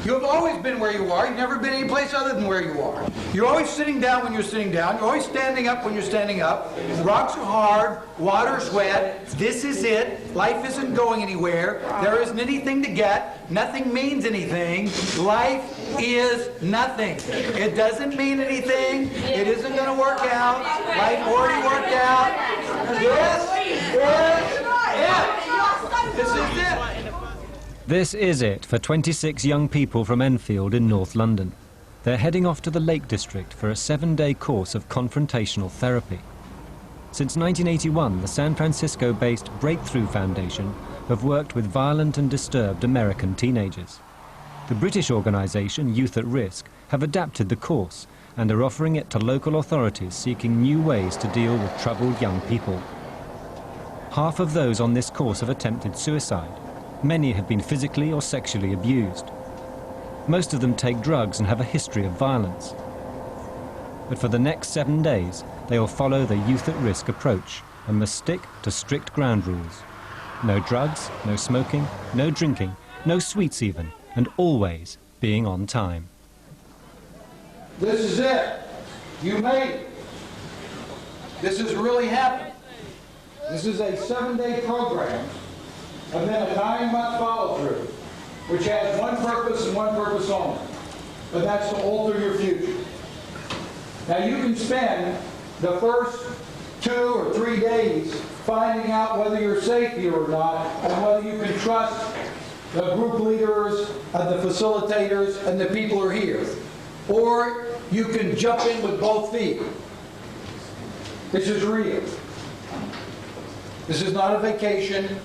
You've always been where you are. You've never been any place other than where you are. You're always sitting down when you're sitting down. You're always standing up when you're standing up. Rocks are hard. Water's wet. This is it. Life isn't going anywhere. There isn't anything to get. Nothing means anything. Life is nothing. It doesn't mean anything. It isn't going to work out. Life already worked out. This is it. This is it for 26 young people from Enfield in North London. They're heading off to the Lake District for a 7-day course of confrontational therapy. Since 1981, the San Francisco-based Breakthrough Foundation have worked with violent and disturbed American teenagers. The British organisation Youth at Risk have adapted the course and are offering it to local authorities seeking new ways to deal with troubled young people. Half of those on this course have attempted suicide. Many have been physically or sexually abused. Most of them take drugs and have a history of violence. But for the next 7 days, they will follow the Youth at Risk approach and must stick to strict ground rules. No drugs, no smoking, no drinking, no sweets even, and always being on time. This is it. You made it. This has really happened. This is a 7-day program and then a 9-month follow-through, which has one purpose and one purpose only, but that's to alter your future. Now you can spend the first 2 or 3 days finding out whether you're safe here or not, and whether you can trust the group leaders and the facilitators and the people who are here. Or you can jump in with both feet. This is real. This is not a vacation.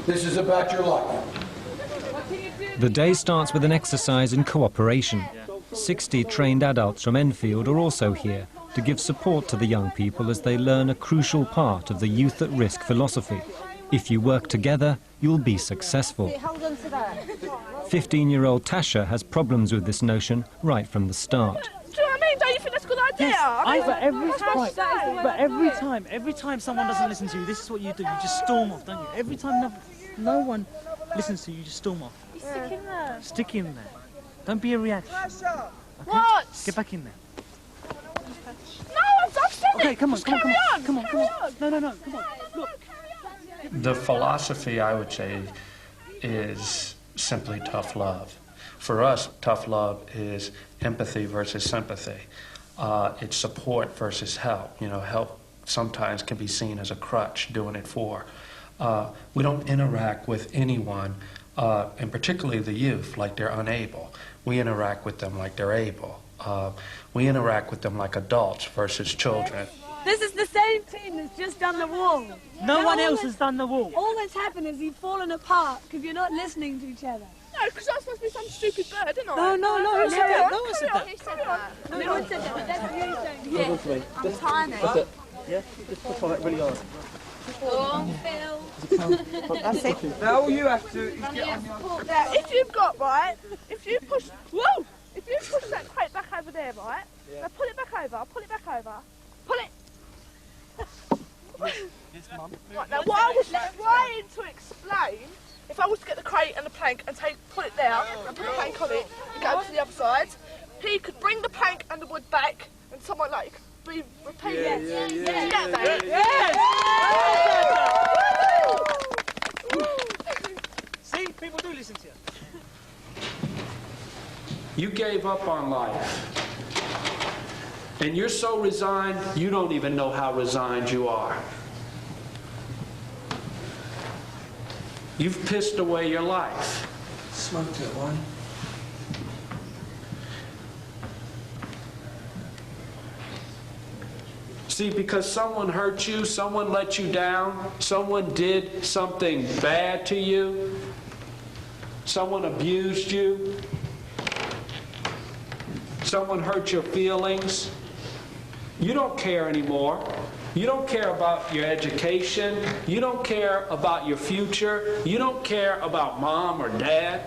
This is about your life. The day starts with an exercise in cooperation. 60 trained adults from Enfield are also here to give support to the young people as they learn a crucial part of the Youth at Risk philosophy. If you work together, you'll be successful. 15-year-old Tasha has problems with this notion right from the start. Do you know what I mean? Don't you think that's a good idea? Yes, but every time someone doesn't listen to you, this is what you do. You just storm off, don't you? Every time no one listens to you, you just storm off. You stick in there. Stick in there. Don't be a reaction. Okay? What? Get back in there. No, I've said it. Okay, come on. Come on. No, come on. Look. The philosophy, I would say, is simply tough love. For us, tough love is empathy versus sympathy. It's support versus help. You know, help sometimes can be seen as a crutch, doing it for. We don't interact with anyone, and particularly the youth, like they're unable. We interact with them like they're able. We interact with them like adults versus children. This is the same team that's just done the wall. No one else has done the wall. All that's happened is you've fallen apart because you're not listening to each other. No, because I'm supposed to be some stupid bird, isn't I? No, Who said that? No one said that. Who said that? No one said that, but that's what you're saying. Yeah, I'm tiny. Yeah, just push on it really hard. That's it. Now all you have to do is get on your... Now, if you've got, right, if you push that crate back over there, right, now pull it back over, pull it. Yes, Mum. Right, now what I was trying to explain, if I was to get the crate and the plank and pull it down and put the plank on it and go to the other side, he could bring the plank and the wood back and someone like be repeating. See, people do listen to you. You gave up on life. And you're so resigned, you don't even know how resigned you are. You've pissed away your life. Smoked it one. See, because someone hurt you, someone let you down, someone did something bad to you, someone abused you, someone hurt your feelings, you don't care anymore. You don't care about your education. You don't care about your future. You don't care about mom or dad.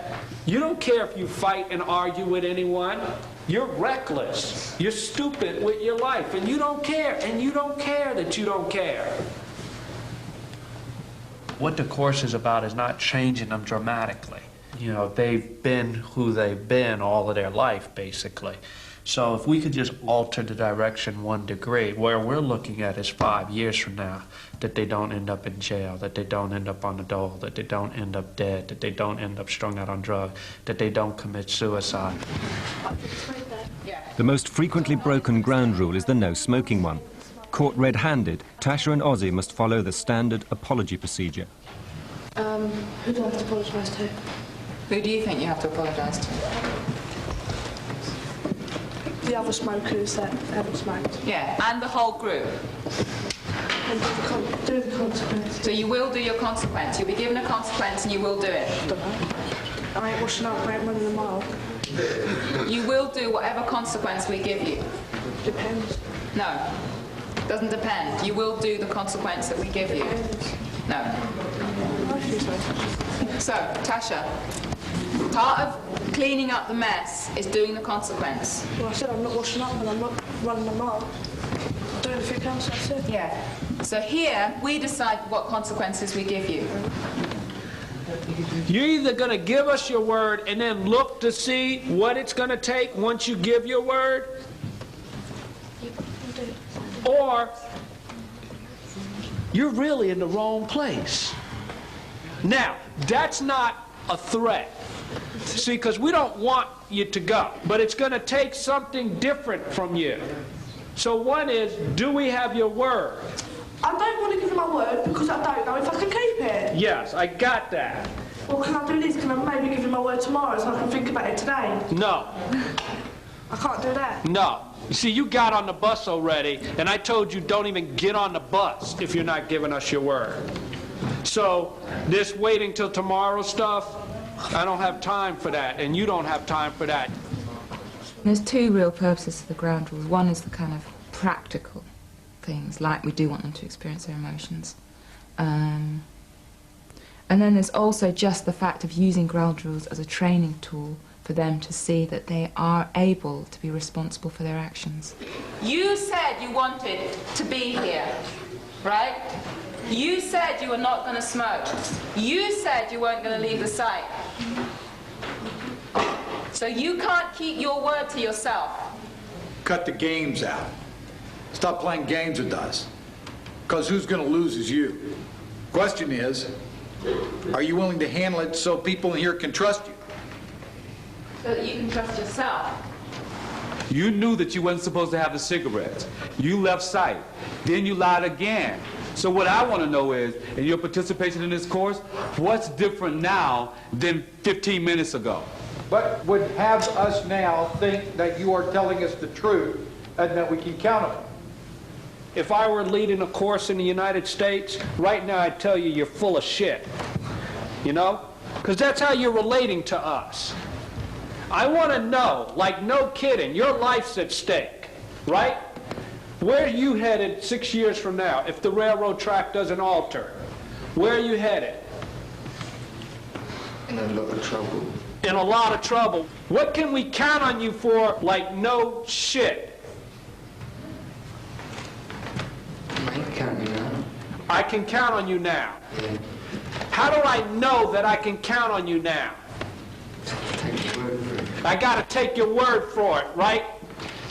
You don't care if you fight and argue with anyone. You're reckless. You're stupid with your life, and you don't care. And you don't care that you don't care. What the course is about is not changing them dramatically. You know, they've been who they've been all of their life, basically. So if we could just alter the direction 1 degree, where we're looking at is 5 years from now, that they don't end up in jail, that they don't end up on the dole, that they don't end up dead, that they don't end up strung out on drugs, that they don't commit suicide. The most frequently broken ground rule is the no smoking one. Caught red-handed, Tasha and Ozzy must follow the standard apology procedure. Who do I have to apologise to? Who do you think you have to apologise to? The other smokers that haven't smoked. Yeah, and the whole group. And do the consequences. So you will do your consequence. You'll be given a consequence and you will do it. Don't know. I ain't washing up, I ain't running a mile. You will do whatever consequence we give you. Depends. No, doesn't depend. You will do the consequence that we give you. No. I feel so. So, Tasha, part of cleaning up the mess is doing the consequence. Well, I said I'm not washing up and I'm not running a mile. Do anything else I said. Yeah. So here, we decide what consequences we give you. You're either going to give us your word and then look to see what it's going to take once you give your word, or you're really in the wrong place. Now, that's not a threat. See, because we don't want you to go, but it's going to take something different from you. So one is, do we have your word? I don't want to give you my word because I don't know if I can keep it. Yes, I got that. Well, can I do this? Can I maybe give you my word tomorrow so I can think about it today? No. I can't do that. No. You see, you got on the bus already, and I told you don't even get on the bus if you're not giving us your word. So this waiting till tomorrow stuff, I don't have time for that, and you don't have time for that. There's two real purposes to the ground rules. One is the kind of practical things, like we do want them to experience their emotions. And then there's also just the fact of using ground rules as a training tool for them to see that they are able to be responsible for their actions. You said you wanted to be here, right? You said you were not going to smoke. You said you weren't going to leave the site. So you can't keep your word to yourself. Cut the games out. Stop playing games with us. Because who's going to lose is you. Question is, are you willing to handle it so people in here can trust you? So that you can trust yourself. You knew that you weren't supposed to have the cigarettes. You left site. Then you lied again. So what I want to know is, in your participation in this course, what's different now than 15 minutes ago? But would have us now think that you are telling us the truth and that we can count on it. If I were leading a course in the United States, right now I'd tell you you're full of shit. You know? Because that's how you're relating to us. I want to know, like no kidding, your life's at stake, right? Where are you headed 6 years from now if the railroad track doesn't alter? Where are you headed? In a lot of trouble. In a lot of trouble. What can we count on you for like no shit? I ain't counting now. I can count on you now. Yeah. How do I know that I can count on you now? Take your word for it. I got to take your word for it, right?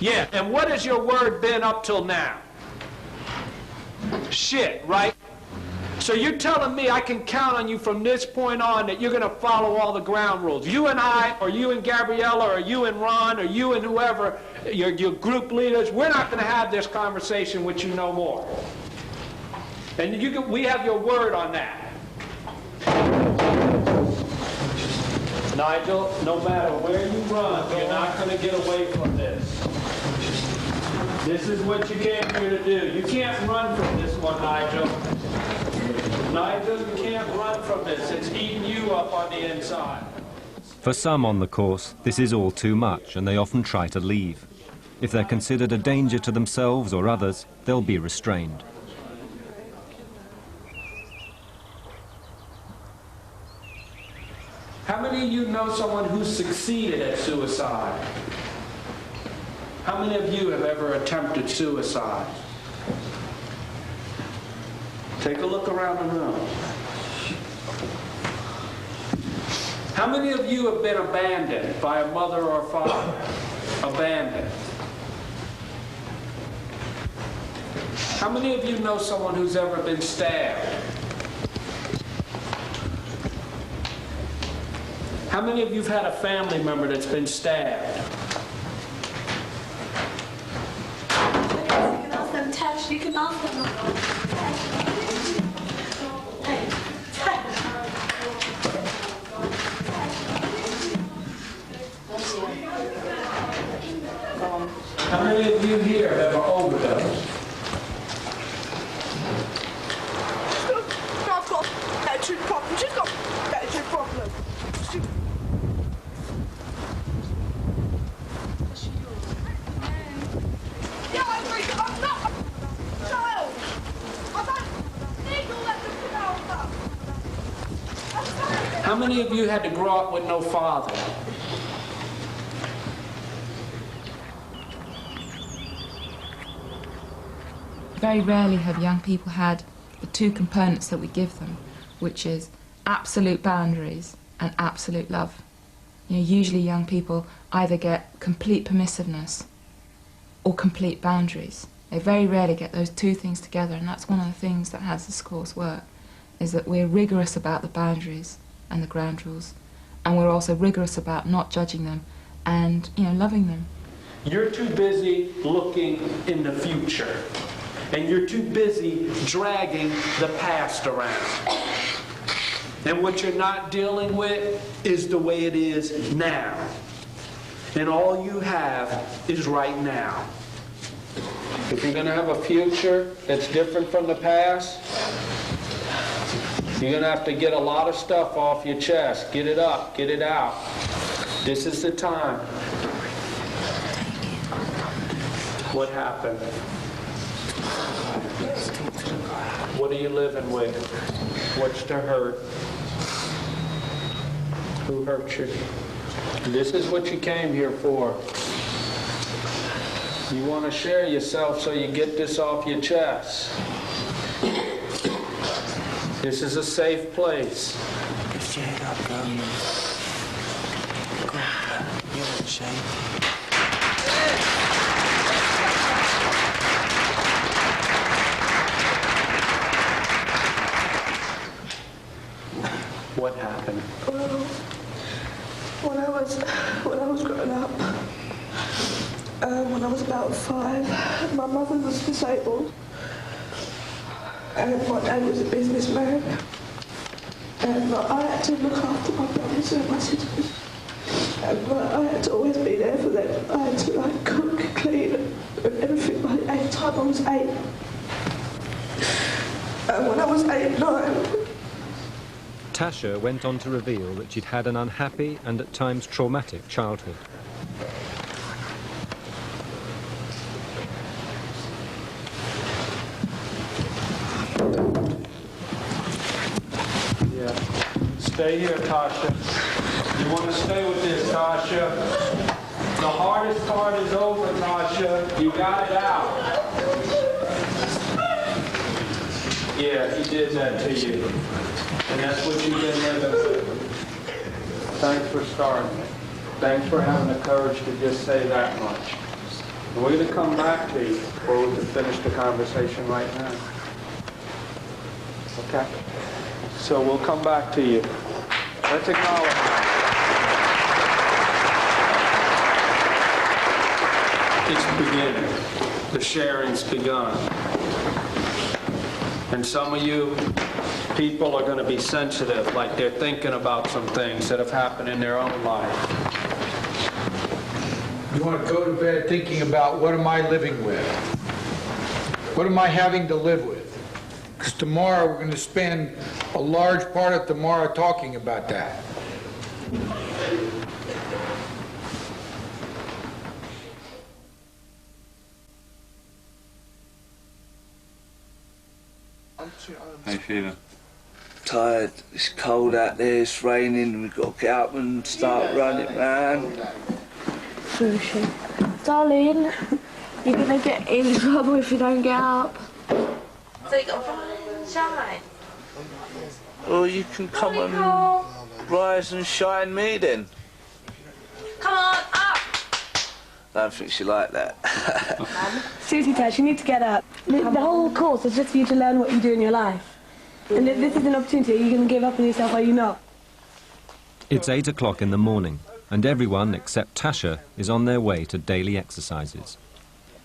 Yeah, and what has your word been up till now? Shit, right? So you're telling me I can count on you from this point on that you're going to follow all the ground rules. You and I, or you and Gabriella, or you and Ron, or you and whoever, your group leaders, we're not going to have this conversation with you no more. And we have your word on that. Nigel, no matter where you run, you're not going to get away from this. This is what you came here to do. You can't run from this one, Nigel. Nigel, you can't run from this. It's eating you up on the inside. For some on the course, this is all too much, and they often try to leave. If they're considered a danger to themselves or others, they'll be restrained. How many of you know someone who succeeded at suicide? How many of you have ever attempted suicide? Take a look around the room. How many of you have been abandoned by a mother or a father? Abandoned. How many of you know someone who's ever been stabbed? How many of you have had a family member that's been stabbed? You can ask them, Tash, you can ask them. How many of you here have an overdose? I've got an attitude problem. She's got an attitude problem. Yeah, I agree. I'm not a child. I don't need all that looking out. How many of you had to grow up with no father? Very rarely have young people had the two components that we give them, which is absolute boundaries and absolute love. You know, usually young people either get complete permissiveness or complete boundaries. They very rarely get those two things together, and that's one of the things that has this course work, is that we're rigorous about the boundaries and the ground rules, and we're also rigorous about not judging them and, you know, loving them. You're too busy looking in the future, and you're too busy dragging the past around. And what you're not dealing with is the way it is now. And all you have is right now. If you're going to have a future that's different from the past, you're going to have to get a lot of stuff off your chest. Get it up, get it out. This is the time. What happened? What are you living with? What's the hurt? Who hurt you? This is what you came here for. You want to share yourself so you get this off your chest. This is a safe place. What happened? Well, when I was growing up, when I was about 5, my mother was disabled, and my dad was a businessman, and I had to look after my brothers and my sisters, and I had to always be there for them. I had to cook, clean, and everything by the time I was 8. And when I was 8, 9. Tasha went on to reveal that she'd had an unhappy and at times traumatic childhood. Yeah. Stay here, Tasha. You want to stay with this, Tasha? The hardest part is over, Tasha. You got it out. Yeah, he did that to you. And that's what you've been living with. Thanks for starting. Thanks for having the courage to just say that much. And we're going to come back to you, or we can finish the conversation right now. Okay? So we'll come back to you. Let's acknowledge that. It's beginning. The sharing's begun. And some of you people are going to be sensitive, like they're thinking about some things that have happened in their own life. You want to go to bed thinking about, what am I living with? What am I having to live with? Because tomorrow we're going to spend a large part of tomorrow talking about that. How you feeling? Tired. It's cold out there, it's raining, we've got to get up and start running, man. Sushi. Darling, you're gonna get in trouble if you don't get up. So you got to shine. Or you can come and rise and shine me then. Come on, up! Don't think she like that. Seriously, Tash, you need to get up. The whole course is just for you to learn what you do in your life. And this is an opportunity. Are you going to give up on yourself or are you not? It's 8 o'clock in the morning, and everyone except Tasha is on their way to daily exercises.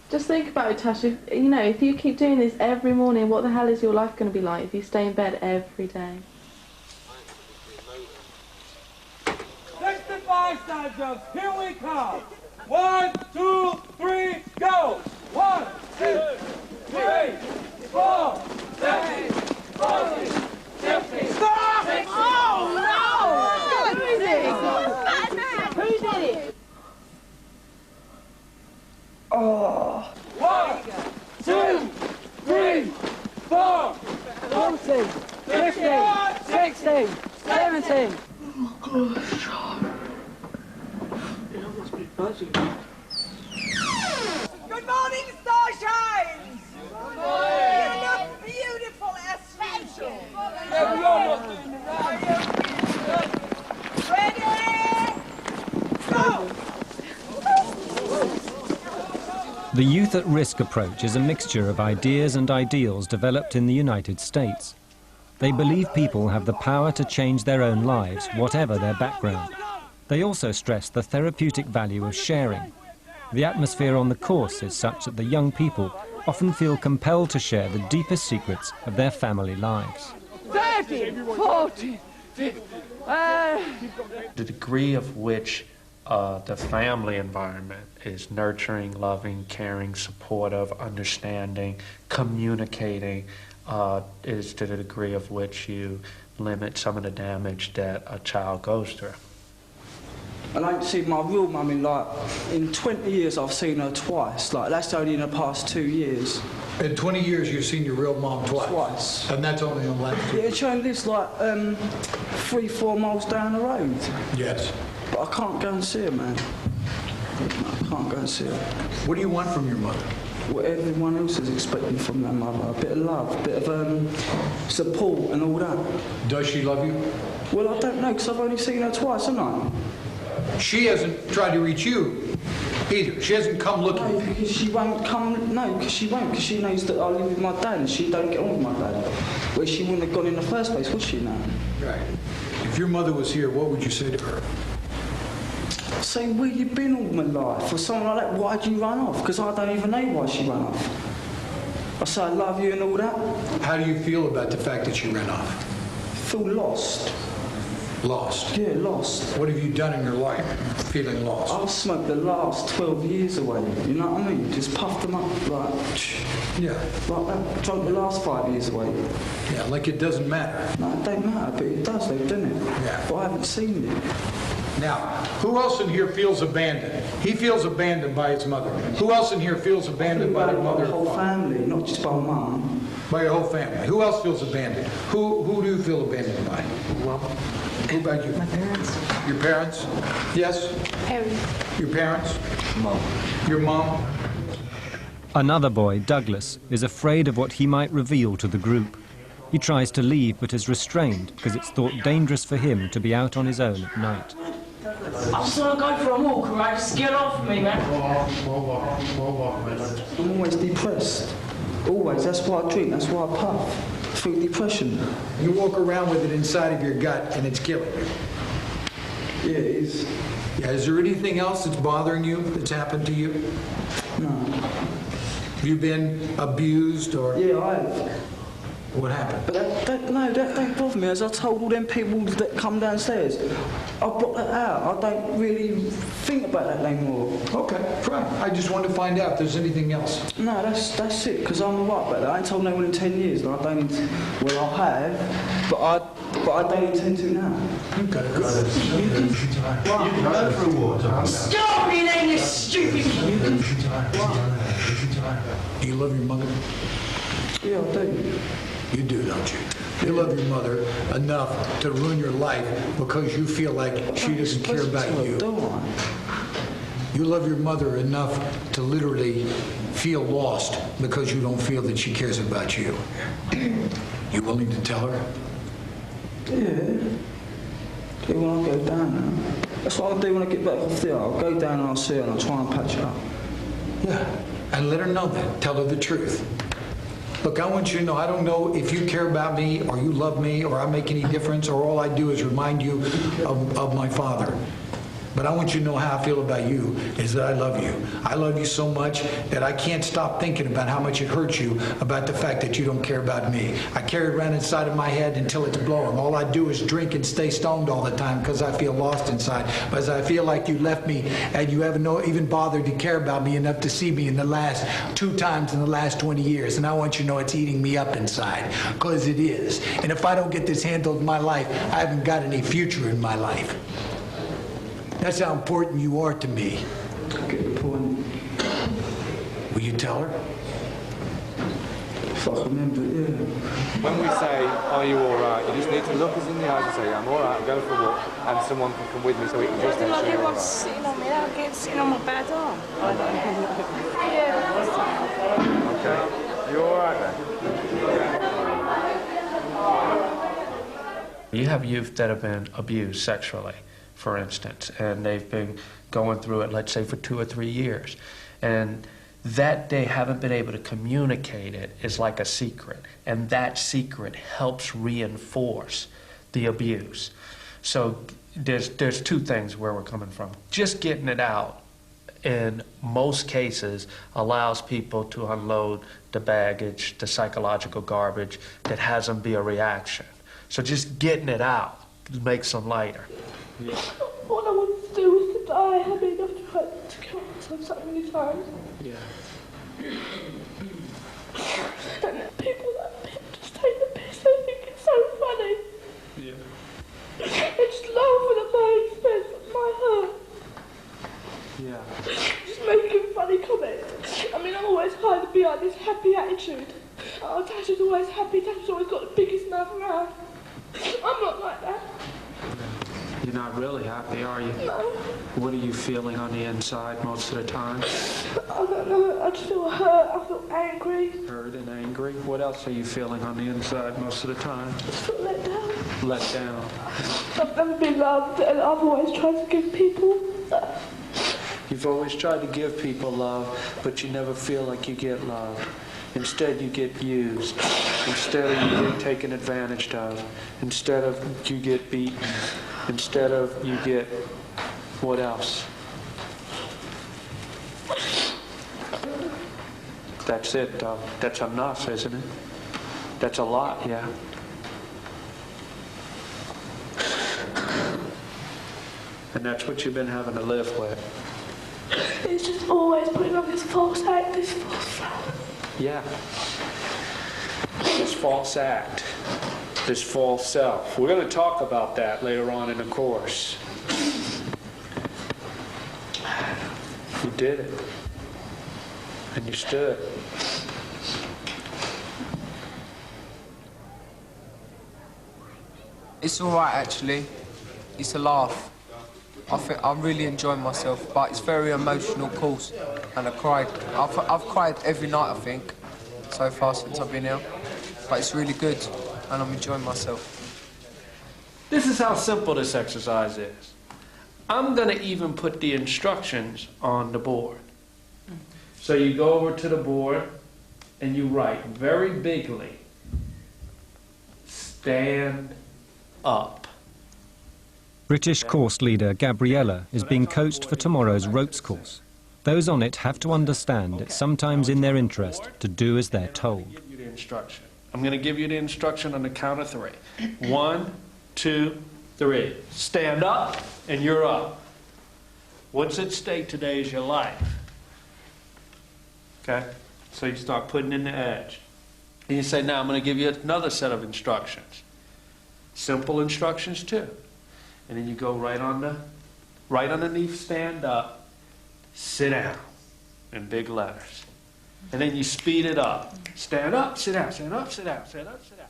Just think about it, Tasha. If you keep doing this every morning, what the hell is your life going to be like if you stay in bed every day? 65 side jumps. Here we come. 1, 2, 3, go. 1, 2, 3, 4, 7, 40, 50. Stop! Oh, no! Who is it? Who did it? Oh. 1, 2, 3, 4, 40, 50, 60, 70. Oh my gosh. Good morning, Starshines! Good morning! You look beautiful as usual. Yeah, we almost doing it right. Ready? Go! The youth at risk approach is a mixture of ideas and ideals developed in the United States. They believe people have the power to change their own lives, whatever their background. They also stress the therapeutic value of sharing. The atmosphere on the course is such that the young people often feel compelled to share the deepest secrets of their family lives. 30, 40, 50. The degree of which the family environment is nurturing, loving, caring, supportive, understanding, communicating, is to the degree of which you limit some of the damage that a child goes through. I don't see my real mum in 20 years I've seen her twice. That's only in the past 2 years. In 20 years you've seen your real mom twice? Twice. And that's only in the last 2 years? Yeah, she only lives 3-4 miles down the road. Yes. But I can't go and see her, man. I can't go and see her. What do you want from your mother? What everyone else is expecting from their mother. A bit of love, a bit of support and all that. Does she love you? Well, I don't know, because I've only seen her twice, haven't I? She hasn't tried to reach you either. She hasn't come looking. No, because she won't come. No, because she won't. Because she knows that I live with my dad, and she don't get on with my dad. Well, she wouldn't have gone in the first place, would she? Now. Right. If your mother was here, what would you say to her? Say, where you been all my life? Or something like that. Why'd you run off? Because I don't even know why she ran off. I say I love you and all that. How do you feel about the fact that she ran off? Feel lost. Lost? Yeah, lost. What have you done in your life feeling lost? I've smoked the last 12 years away, you know what I mean? Just puffed them up yeah. Like that. Drunk the last 5 years away. Yeah, like it doesn't matter. No, it don't matter, but it does though, doesn't it? Yeah. But I haven't seen it. Now, who else in here feels abandoned? He feels abandoned by his mother. Who else in here feels abandoned by their mother? The whole family, not just by mum. By your whole family. Who else feels abandoned? Who do you feel abandoned by? Mum. Who about you? My parents. Your parents? Yes? Parents. Your parents? Mum. Your mom? Another boy, Douglas, is afraid of what he might reveal to the group. He tries to leave but is restrained because it's thought dangerous for him to be out on his own at night. I just want to go for a walk, right? Just get off me, man. I'm always depressed. Always. That's why I drink. That's why I puff. Through depression. You walk around with it inside of your gut and it's killing you. Yeah, it is. Yeah, is there anything else that's bothering you that's happened to you? No. Have you been abused or? Yeah, I have. What happened? But that don't bother me. As I told all them people that come downstairs, I blocked that out. I don't really think about that anymore. Okay, fine. I just wanted to find out if there's anything else. No, that's it, because I'm alright about that. I ain't told no one in 10 years, and I don't, well, I have, but I don't intend to now. Okay, good. You can go for a walk. Stop me then, you stupid kid! Do you love your mother? Yeah, I do. You do, don't you? You love your mother enough to ruin your life because you feel like she doesn't care about you. You love your mother enough to literally feel lost because you don't feel that she cares about you. You willing to tell her? Yeah. Yeah, when I go down now. That's what I'll do when I get back off there. I'll go down and I'll see her and I'll try and patch it up. Yeah, and let her know that. Tell her the truth. Look, I want you to know, I don't know if you care about me or you love me or I make any difference or all I do is remind you of my father. But I want you to know how I feel about you is that I love you. I love you so much that I can't stop thinking about how much it hurts you about the fact that you don't care about me. I carry it around inside of my head until it's blowing. All I do is drink and stay stoned all the time because I feel lost inside. Because I feel like you left me and you haven't even bothered to care about me enough to see me in the last 2 times in the last 20 years. And I want you to know it's eating me up inside because it is. And if I don't get this handled in my life, I haven't got any future in my life. That's how important you are to me. Get the point. Will you tell her? If I remember, yeah. When we say, are you all right, you just need to look us in the eyes and say, I'm all right, I'm going for a walk, and someone can come with me so we can just make sure you're all right. Sitting on me, I get sitting on my bad arm. Okay. You all right then? You have youth that have been abused sexually, for instance, and they've been going through it, let's say, for 2 or 3 years. And that they haven't been able to communicate it is like a secret. And that secret helps reinforce the abuse. So there's 2 things where we're coming from. Just getting it out, in most cases, allows people to unload the baggage, the psychological garbage that has them be a reaction. So just getting it out makes them lighter. Yeah. All I wanted to do was to die. I mean, I've tried to kill myself so many times. Yeah. And then people like me just take the piss. They think it's so funny. Yeah. They just laugh at my expense, at my hurt. Yeah. Just making funny comments. I mean, I'm always hiding behind this happy attitude. Oh, Tasha's always happy. Tasha's always got the biggest mouth around. I'm not like that. You're not really happy, are you? No. What are you feeling on the inside most of the time? I don't know. I just feel hurt. I feel angry. Hurt and angry? What else are you feeling on the inside most of the time? I just feel let down. Let down. I've never been loved, and I've always tried to give people. You've always tried to give people love, but you never feel like you get love. Instead, you get used. Instead of you get taken advantage of. Instead of you get beaten. Instead of you get what else? That's it, though. That's enough, isn't it? That's a lot, yeah. And that's what you've been having to live with. It's just always putting on this false act, this false front. Yeah. This false act, this false self. We're going to talk about that later on in the course. You did it. And you stood. It's all right, actually. It's a laugh. I'm really enjoying myself, but it's a very emotional course, and I cried. I've cried every night, I think, so far since I've been here. But it's really good, and I'm enjoying myself. This is how simple this exercise is. I'm going to even put the instructions on the board. So you go over to the board, and you write very bigly, stand up. British course leader Gabriella is being coached for tomorrow's ropes course. Those on it have to understand it's sometimes in their interest to do as they're told. I'm going to give you the instruction on the count of 3. 1, 2, 3. Stand up, and you're up. What's at stake today is your life. Okay? So you start putting in the edge. And you say, now I'm going to give you another set of instructions. Simple instructions, too. And then you go right underneath stand up, sit down, in big letters. And then you speed it up. Stand up, sit down, stand up, sit down, stand up, sit down.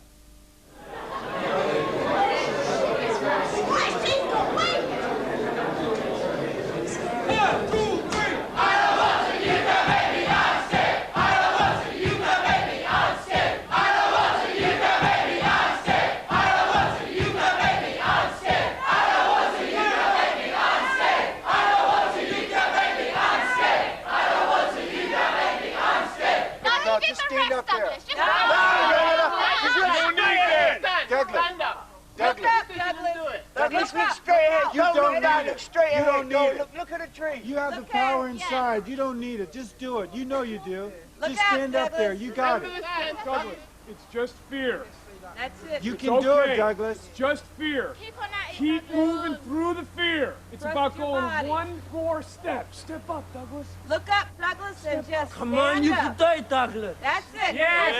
Douglas, look straight ahead. You don't need down, it. look straight You ahead. don't Go, need it. look at the tree. You have the power inside. You don't need it. Just do it. You know you do. Just stand up there. You got it. Douglas, it's just fear. That's it. You It's can do okay. it, Douglas. It's just fear. Keep moving through the fear. It's about going one more step. Step up, Douglas. Look up, Douglas, and just Come on, you can do it, Douglas. That's it. Yes.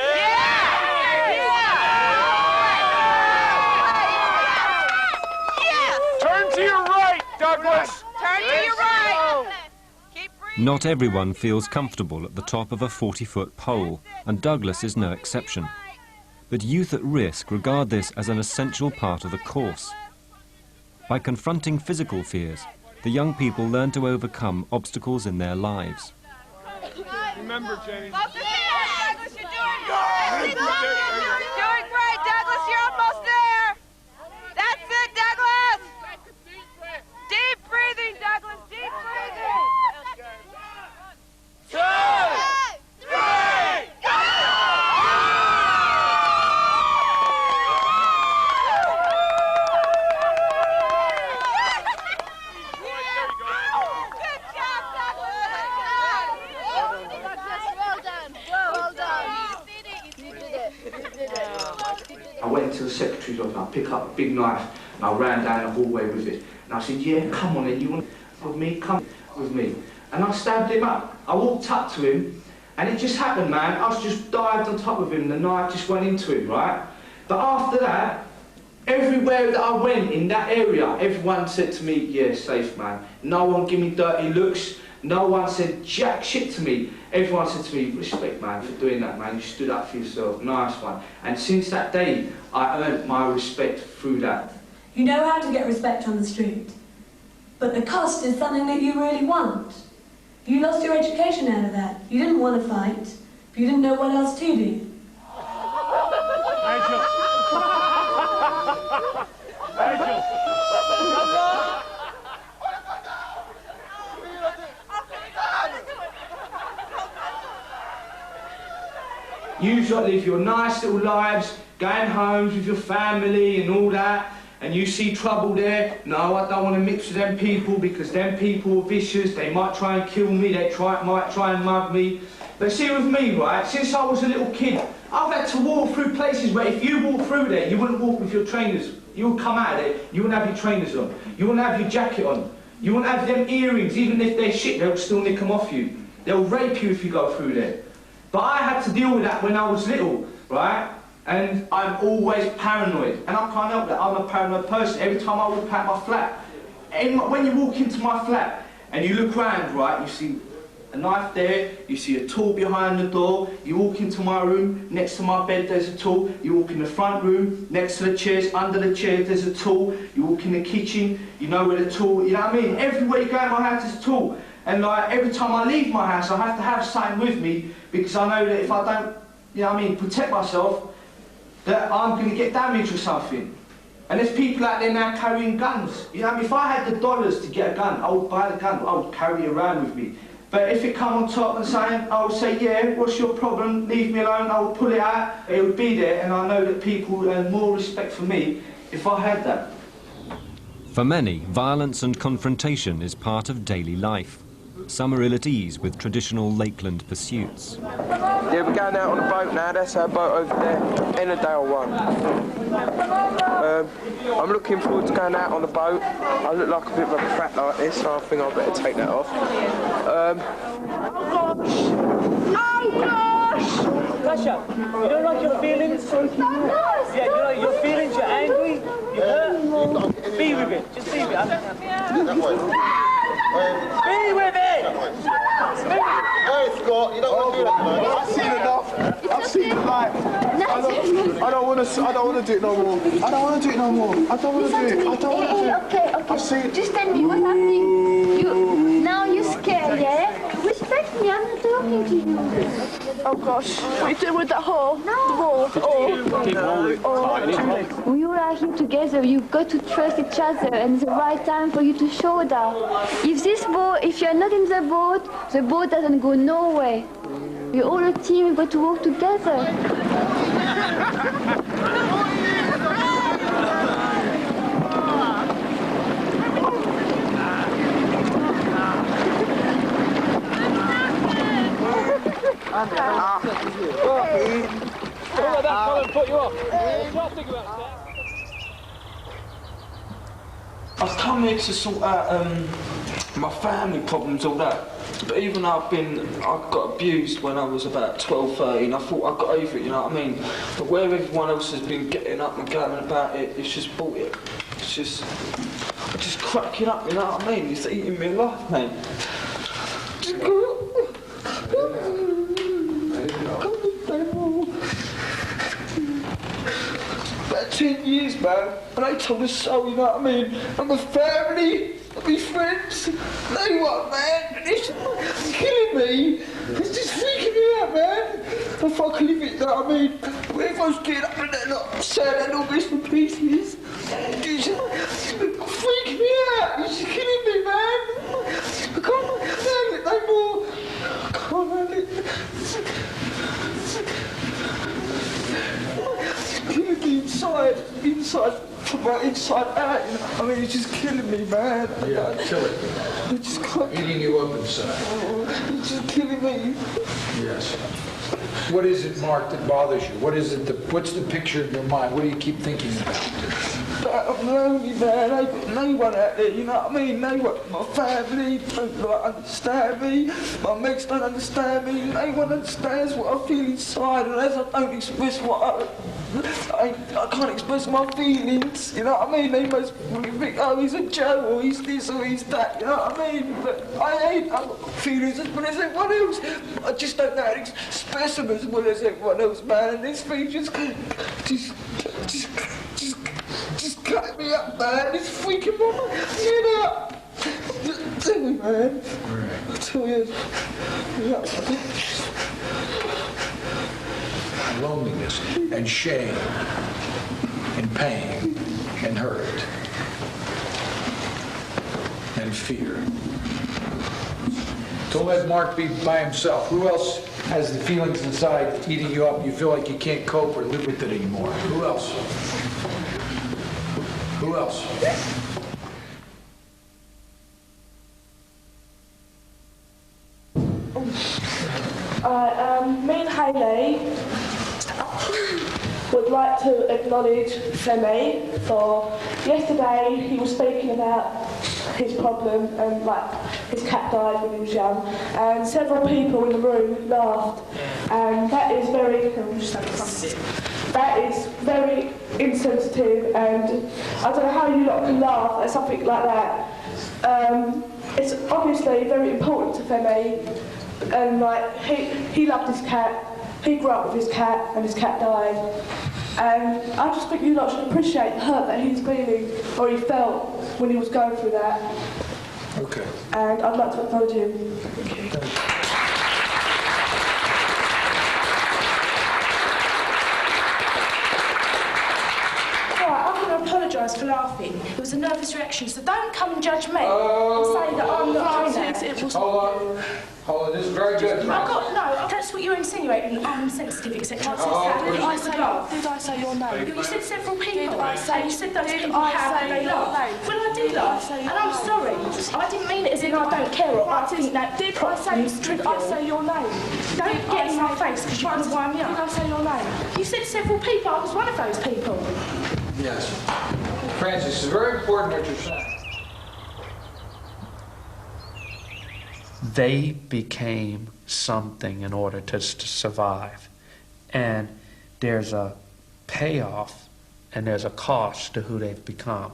Turn to your right, Douglas. Turn to your right. Not everyone feels comfortable at the top of a 40-foot pole, and Douglas is no exception. But youth at risk regard this as an essential part of the course. By confronting physical fears, the young people learn to overcome obstacles in their lives. Remember, Jenny. Douglas, you're doing good. Doing great, Douglas. You're almost there. That's it, Douglas. Deep breathing, Douglas. Deep breathing. 2, 3, go! I went to the secretary's office and I picked up a big knife and I ran down the hallway with it. And I said, yeah, come on then, you want with me? Come with me. And I stabbed him up. I walked up to him and it just happened, man. I was just dived on top of him and the knife just went into him, right? But after that, everywhere that I went in that area, everyone said to me, yeah, safe, man. No one gave me dirty looks. No one said jack shit to me. Everyone said to me, respect, man, for doing that, man. You stood up for yourself. Nice one. And since that day, I earned my respect through that. You know how to get respect on the street, but the cost is something that you really want. You lost your education out of that. You didn't want to fight, but you didn't know what else to do. Nigel. Nigel. You lot live your nice little lives, going homes with your family and all that, and you see trouble there. No, I don't want to mix with them people because them people are vicious. They might try and kill me, they might try and mug me. But see with me, right, since I was a little kid, I've had to walk through places where if you walk through there, you wouldn't walk with your trainers. You would come out of there, you wouldn't have your trainers on. You wouldn't have your jacket on. You wouldn't have them earrings, even if they're shit, they'll still nick them off you. They'll rape you if you go through there. But I had to deal with that when I was little, right? And I'm always paranoid. And I can't help that. I'm a paranoid person. Every time I walk out my flat, when you walk into my flat and you look round, right, you see a knife there, you see a tool behind the door, you walk into my room, next to my bed there's a tool, you walk in the front room, next to the chairs, under the chairs there's a tool, you walk in the kitchen, you know where the tool, you know what I mean? Everywhere you go in my house there's a tool. And like every time I leave my house I have to have something with me because I know that if I don't, you know what I mean, protect myself, that I'm going to get damaged or something. And there's people out there now carrying guns. You know what I mean? If I had the dollars to get a gun, I would buy the gun, I would carry it around with me. But if it come on top and saying, I would say, yeah, what's your problem? Leave me alone, I would pull it out. It would be there, and I know that people would earn more respect for me if I had that. For many, violence and confrontation is part of daily life. Some are ill at ease with traditional Lakeland pursuits. Yeah, we're going out on a boat now. That's our boat over there, Ennerdale one. I'm looking forward to going out on the boat. I look like a bit of a prat like this, so I think I better take that off. Oh gosh! Kasha, you don't like your feelings? Yeah, you know your feelings, you're angry, you're hurt. Be with it, just be with it. Be with it! Hey, Scott, you don't want to do that, man. I've seen enough. I've seen the life. I don't want to do it no more. I don't want to do it no more. I don't want to do it. I don't want to do it. Okay. I've seen... Just tell me what's happening. Now you're scared, yeah? Respect me, I'm not talking to you. Oh gosh, what are you doing with that hole? No. The hole. When you are here together, you've got to trust each other, and it's the right time for you to show that. If you're not in the boat doesn't go nowhere. We're all a team, we've got to work together. I've come here to sort out my family problems, all that. But even though I got abused when I was about 12, 13, I thought I got over it, you know what I mean? But where everyone else has been getting up and going about it, it's just bought it. It's just cracking up, you know what I mean? It's eating me alive, mate. Just go. About 10 years, man, and they told us so, you know what I mean? And my family, and my friends, they what, man? It's killing me. It's just freaking me out, man. If I can live it, you know what I mean? If I was getting up and that, like, saying that little bits and pieces, it's freaking me out. It's just killing me, man. I can't stand it no more. I can't handle it. Killing me inside, from my inside out, you know. I mean, it's just killing me, man. Yeah, kill it. It's just eating you up inside. It's just killing me. Yes. What is it, Mark, that bothers you? What is it? What's the picture in your mind? What do you keep thinking about? I'm lonely, man. I got no one out there, you know what I mean? No one. My family don't understand me. My mates don't understand me. No one understands what I feel inside, unless I don't express what I can't express my feelings, you know what I mean? They must think, oh, he's a Joe, or he's this, or he's that, you know what I mean? But I've got feelings as well as everyone else. I just don't know how to express them as well as everyone else, man. And this thing just cut me up, man. It's freaking my head up. Tell me, man. I tell you. Loneliness and shame and pain and hurt and fear. Don't let Mark be by himself. Who else has the feelings inside eating you up? You feel like you can't cope or live with it anymore. Who else? Who else? Me and Hayley would like to acknowledge Femi for yesterday. He was speaking about his problem and like his cat died when he was young, and several people in the room laughed, and that is very insensitive, and I don't know how you lot can laugh at something like that. It's obviously very important to Femi, and like he loved his cat. He grew up with his cat, and his cat died. And I just think you lot should appreciate the hurt that he's feeling, or he felt when he was going through that. Okay. And I'd like to acknowledge him. Thank you. I apologise for laughing. It was a nervous reaction, so don't come and judge me and say that I'm not doing that. Hold on, this is very good. No, that's what you're insinuating. I'm insensitive, etc. Did I say your name? You said several people. Did I say? You said those people have they laugh. Well, I did laugh, and I'm sorry. I didn't mean it as in I don't care or I think that did I say your name? Don't get in my face because you're going to wind me up. Did I say your name? You said several people. I was one of those people. Yes. Francis, it's very important what you're saying. They became something in order to survive. And there's a payoff and there's a cost to who they've become.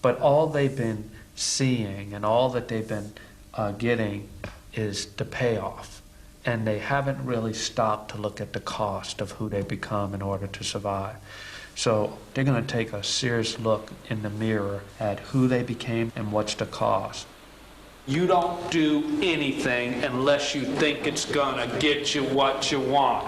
But all they've been seeing and all that they've been getting is the payoff. And they haven't really stopped to look at the cost of who they've become in order to survive. So they're going to take a serious look in the mirror at who they became and what's the cost. You don't do anything unless you think it's gonna get you what you want.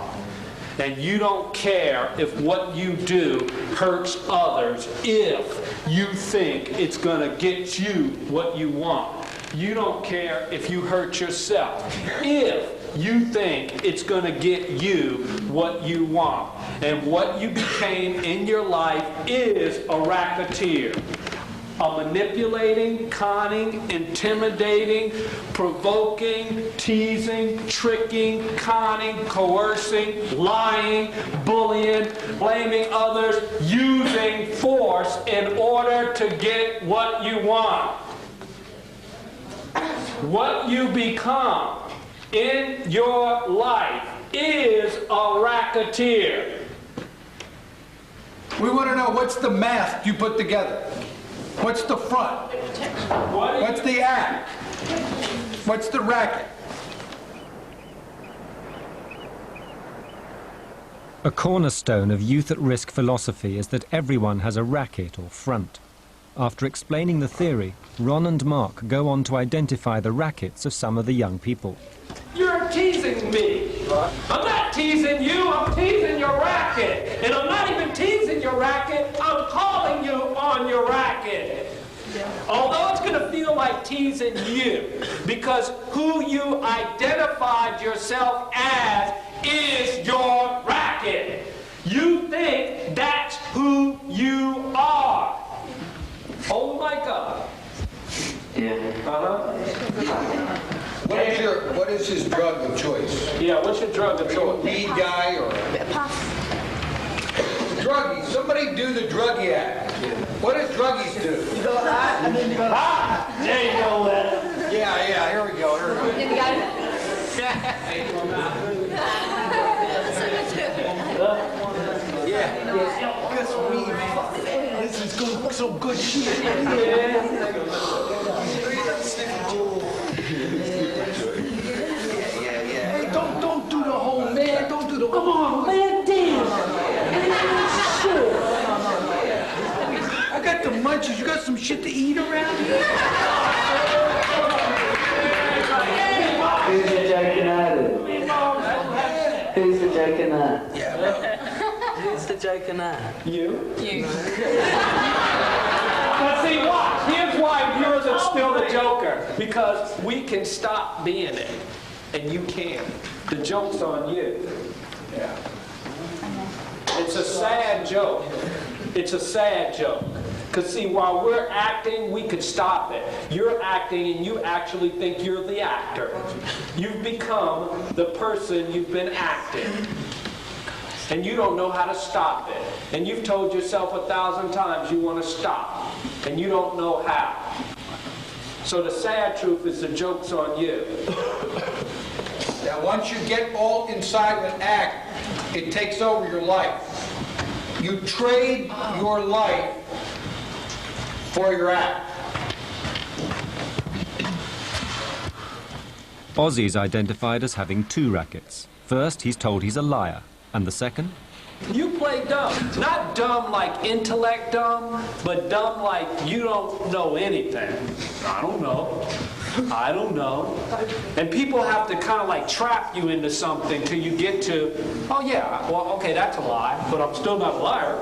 And you don't care if what you do hurts others if you think it's gonna get you what you want. You don't care if you hurt yourself if you think it's gonna get you what you want. And what you became in your life is a racketeer. of manipulating, conning, intimidating, provoking, teasing, tricking, conning, coercing, lying, bullying, blaming others, using force in order to get what you want. What you become in your life is a racketeer. We want to know, what's the mask you put together? What's the front? What's the act? What's the racket? A cornerstone of youth at risk philosophy is that everyone has a racket or front. After explaining the theory, Ron and Mark go on to identify the rackets of some of the young people. You're teasing me. I'm not teasing you, I'm teasing your racket. And I'm not even teasing your racket, I'm calling you on your racket. Although it's going to feel like teasing you, because who you identified yourself as is your racket. You think that's who you are. Oh my God. Yeah. What is his drug of choice? Yeah, what's your drug of choice? Weed guy or druggie? Somebody do the druggie act. What does druggies do? You go high and then you go high. There you go, Leonard. Yeah, here we go. Yeah. Good weed, man. This is good, some good shit. Hey, don't do the whole man. Don't do the whole. Come on, man. Damn. Shit. I got the munchies. You got some shit to eat around here? Who's the joking at? Who's the joking at? Who's the joking at? You? You. Now see, watch. Here's why yours is still the joker. Because we can stop being it. And you can't. The joke's on you. Yeah. It's a sad joke. It's a sad joke. Because see, while we're acting, we could stop it. You're acting and you actually think you're the actor. You've become the person you've been acting. And you don't know how to stop it. And you've told yourself 1,000 times you want to stop. And you don't know how. So the sad truth is the joke's on you. Now once you get all inside of an act, it takes over your life. You trade your life for your act. Ozzy's identified as having two rackets. First, he's told he's a liar. And the second? You play dumb. Not dumb like intellect dumb, but dumb like you don't know anything. I don't know. I don't know. And people have to kind of like trap you into something till you get to, oh yeah, well, okay, that's a lie, but I'm still not a liar.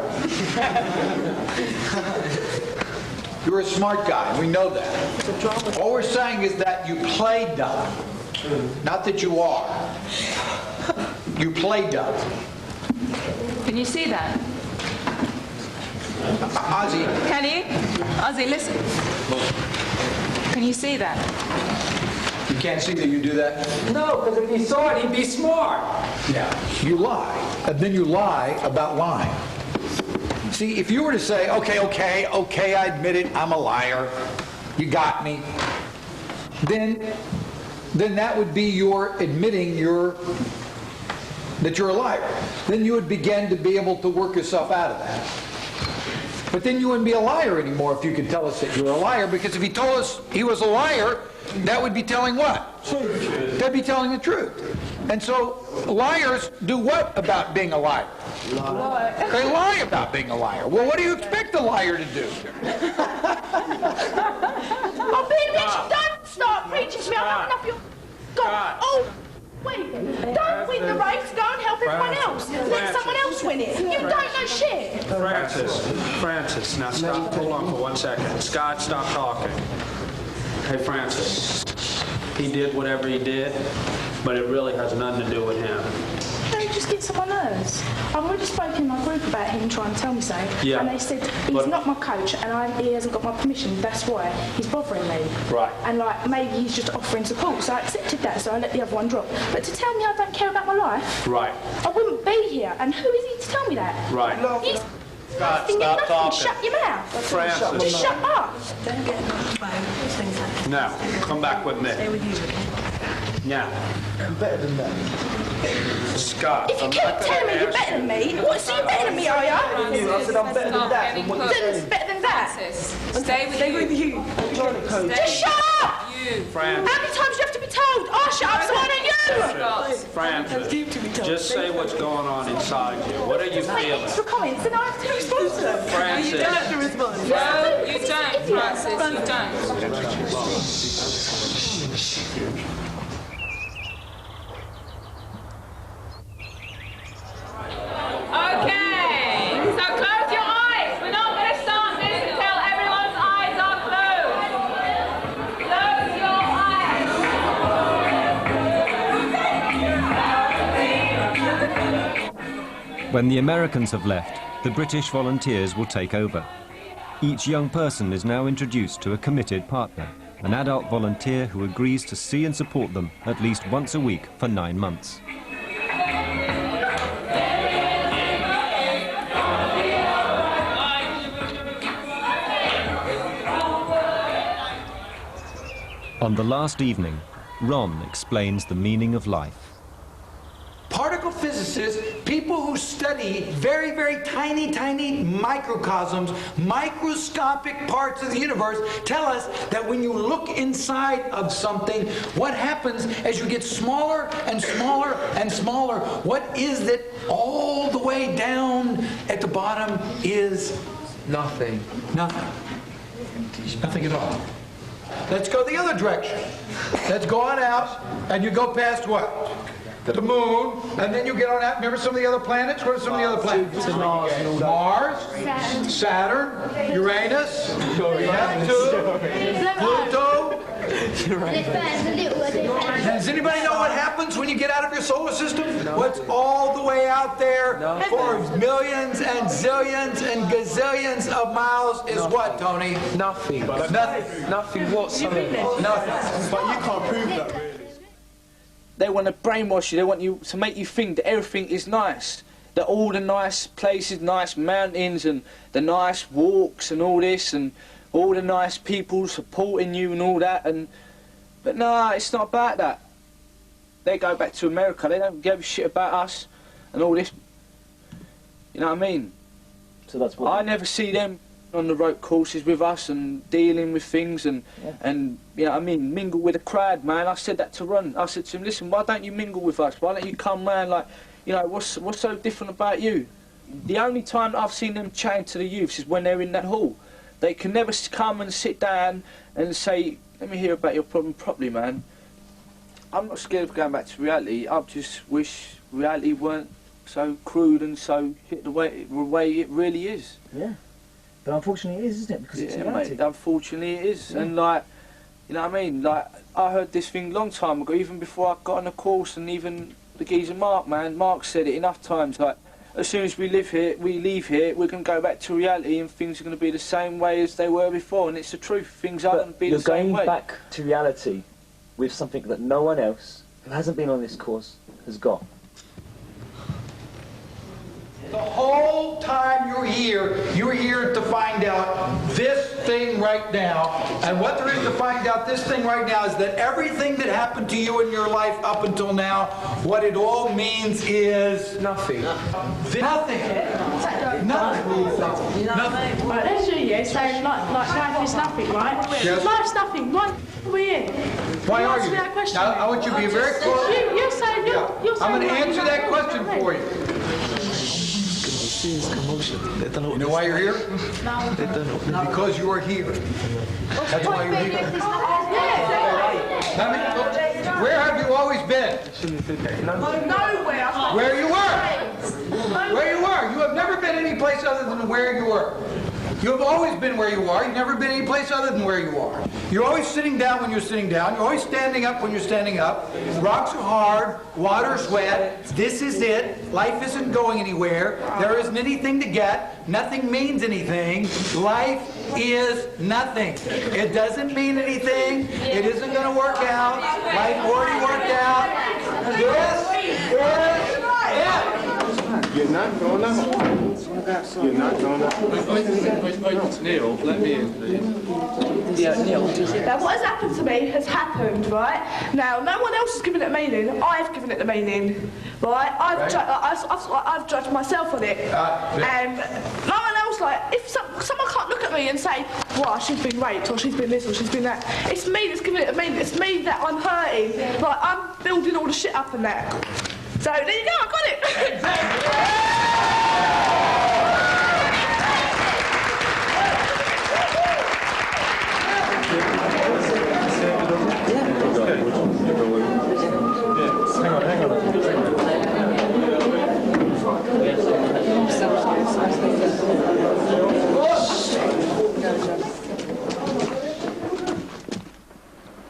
You're a smart guy, we know that. All we're saying is that you play dumb, not that you are. You play dumb. Can you see that? Ozzy. Can you? Ozzy, listen. Can you see that? You can't see that you do that? No, because if he saw it, he'd be smart. Yeah. You lie, and then you lie about lying. See, if you were to say, okay, I admit it, I'm a liar, you got me, then that would be your admitting that you're a liar. Then you would begin to be able to work yourself out of that. But then you wouldn't be a liar anymore if you could tell us that you were a liar, because if he told us he was a liar, that would be telling what? That'd be telling the truth. And so liars do what about being a liar? Lie. They lie about being a liar. Well, what do you expect a liar to do? Oh, Richard, don't start preaching to me. I've had enough of your... God. Oh, wait. Don't win the race. Go and help everyone else. Let someone else win it. You don't know shit. Francis, now stop. Hold on for 1 second. Scott, stop talking. Hey, Francis. He did whatever he did, but it really has nothing to do with him. No, just just gets on my nerves. I've already spoken in my group about him trying to tell me so, Yeah. and they said he's not my coach and he hasn't got my permission, that's why he's bothering me. Right. And like, maybe he's just offering support, so I accepted that, so I let the other one drop. But to tell me I don't care about my life, Right. I wouldn't be here, and who is he to tell me that? Right. He's Scott, nothing, stop nothing. talking. Shut your mouth. Francis. Just shut up. Don't get things happen. Now, come back with me. Stay with you. Now, I'm better than that. Scott. If you keep telling me you're better than me, what, so you're better than me, are you? I said I'm better than that. From what you're Then it's saying. better than that. Stay with you. I'm trying to coach. Just shut up! Francis. How many times do you have to be told? Oh, shut up, so why don't you? Francis, just say what's going on inside you. What are you Just make feeling? extra comments and I have to respond to them. Francis. You don't have to respond. No, you don't, Francis, you don't. Okay, so close your eyes. We're not going to start this until everyone's eyes are closed. Close your eyes. When the Americans have left, the British volunteers will take over. Each young person is now introduced to a committed partner, an adult volunteer who agrees to see and support them at least once a week for 9 months. On the last evening, Ron explains the meaning of life. Particle physicists, people who study very, very tiny, tiny microcosms, microscopic parts of the universe, tell us that when you look inside of something, what happens as you get smaller and smaller and smaller, what is that all the way down at the bottom is Nothing. nothing. Nothing at all. Let's go the other direction. Let's go on out, and you go past what? The moon, and then you get on out. Remember some of the other planets? What are some of the other planets? Mars, Saturn, Uranus, Neptune, Pluto. Does anybody know what happens when you get out of your solar system? What's all the way out there for millions and zillions and gazillions of miles is what, Tony? Nothing. Nothing. Nothing whatsoever. Nothing. But you can't prove that, really. They want to brainwash you. They want you to make you think that everything is nice. That all the nice places, nice mountains and the nice walks and all this and all the nice people supporting you and all that. But no, it's not about that. They go back to America. They don't give a shit about us and all this. You know what I mean? So that's what I never see them on the rope courses with us and dealing with things and you know what I mean, mingle with the crowd, man. I said that to Ron. I said to him, listen, why don't you mingle with us? Why don't you come round, like, you know, what's so different about you? The only time I've seen them chatting to the youths is when they're in that hall. They can never come and sit down and say, let me hear about your problem properly, man. I'm not scared of going back to reality. I just wish reality weren't so crude and so shit the way it really is. Yeah. But unfortunately it is, isn't it? Because it's reality. Mate, unfortunately it is. Yeah. And like, you know what I mean? Like, I heard this thing a long time ago, even before I got on the course, and even the geezer Mark, man. Mark said it enough times, like, as soon as we leave here, we're going to go back to reality and things are going to be the same way as they were before. And it's the truth, things are going to be the same way. You're going back to reality with something that no one else who hasn't been on this course has got. The whole time you're here to find out this thing right now. And what there is to find out this thing right now is that everything that happened to you in your life up until now, what it all means is nothing. Nothing. Nothing. Nothing. Right, let's do you. So, like life is nothing, right? Yes. Life's nothing. Why are we in? Why are Answer you? that question. Now, I want you to be very close. You're saying, you're saying. I'm going to right, answer that question for you. You know why you're here? No. Because you are here. That's why you're here. Where have you always been? Nowhere. Where you were. Where you were. You have never been any place other than where you were. You have always been where you are. You've never been any place other than where you are. You're always sitting down when you're sitting down. You're always standing up when you're standing up. Rocks are hard. Water is wet. This is it. Life isn't going anywhere. There isn't anything to get. Nothing means anything. Life is nothing. It doesn't mean anything. It isn't going to work out. Life already worked out. This is it. You're not going up. You're not going up. Neil, let me in, please. Yeah, Neil. Now, what has happened to me has happened, right? Now, no one else has given it meaning. I've given it the meaning, right? I've judged myself on it, and no one else. Like, if someone can't look at me and say, "Wow, she's been raped," or "She's been this," or "She's been that," it's me that's giving it a meaning. It's me that I'm hurting. Like, I'm building all the shit up and that. So there you go. I got it.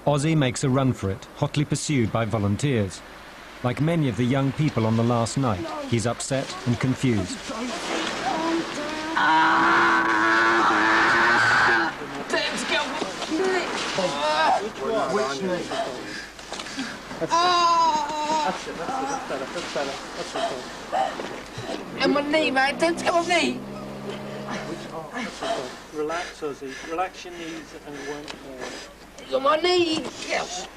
Ozzy makes a run for it, hotly pursued by volunteers. Like many of the young people on the last night, he's upset and confused. And my knee, mate. Don't get my knee. Relax, Ozzy. Relax your knees and it won't hurt. It's on my knee. Yes.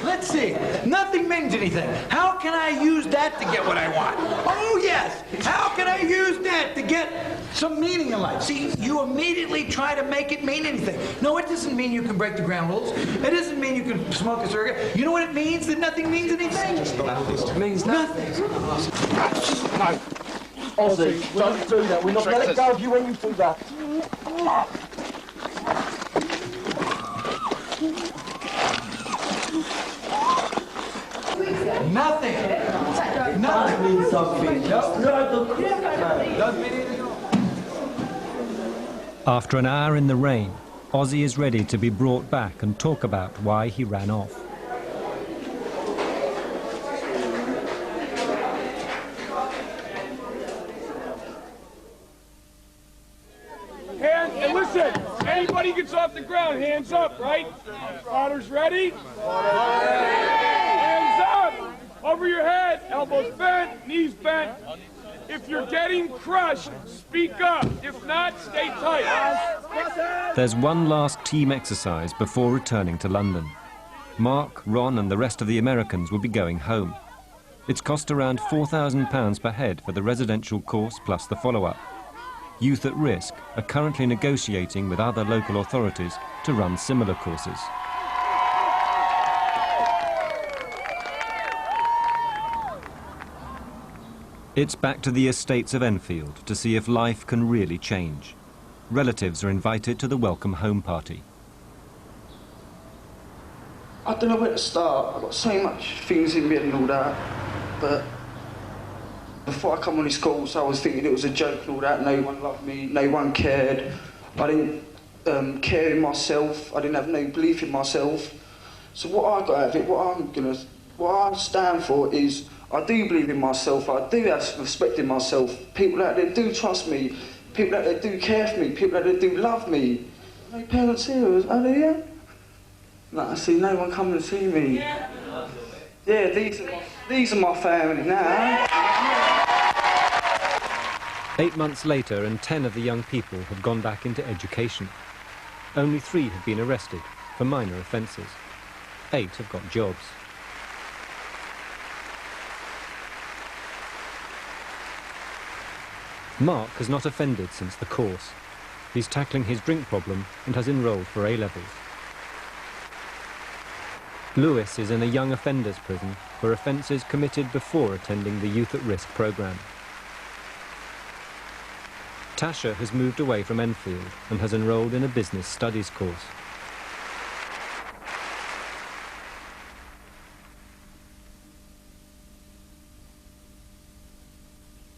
Let's see. Nothing means anything. How can I use that to get what I want? Oh, yes. How can I use that to get some meaning in life? See, you immediately try to make it mean anything. No, it doesn't mean you can break the ground rules. It doesn't mean you can smoke a cigarette. You know what it means? That nothing means anything? It means nothing. No. Ozzy, don't do that. We're not going to let go of you when you do that. Nothing. Nothing means something. Doesn't mean anything. After an hour in the rain, Ozzy is ready to be brought back and talk about why he ran off. And listen, anybody gets off the ground, hands up, right? Spotters ready? Hands up! Over your head, elbows bent, knees bent. If you're getting crushed, speak up. If not, stay tight. There's one last team exercise before returning to London. Mark, Ron and the rest of the Americans will be going home. It's cost around £4,000 per head for the residential course plus the follow-up. Youth at Risk are currently negotiating with other local authorities to run similar courses. It's back to the estates of Enfield to see if life can really change. Relatives are invited to the welcome home party. I don't know where to start. I've got so much things in me and all that, but before I come on this course, I was thinking it was a joke and all that. No one loved me, no one cared. I didn't care in myself. I didn't have no belief in myself. So what I got out of it, what I stand for is I do believe in myself. I do have respect in myself. People out there do trust me. People out there do care for me. People out there do love me. No parents here, are they here? No, I see no one coming to see me. Yeah, these are my family now. 8 months later, and 10 of the young people have gone back into education. Only 3 have been arrested for minor offences. 8 have got jobs. Mark has not offended since the course. He's tackling his drink problem and has enrolled for A-levels. Lewis is in a young offenders prison for offences committed before attending the Youth at Risk programme. Tasha has moved away from Enfield and has enrolled in a business studies course.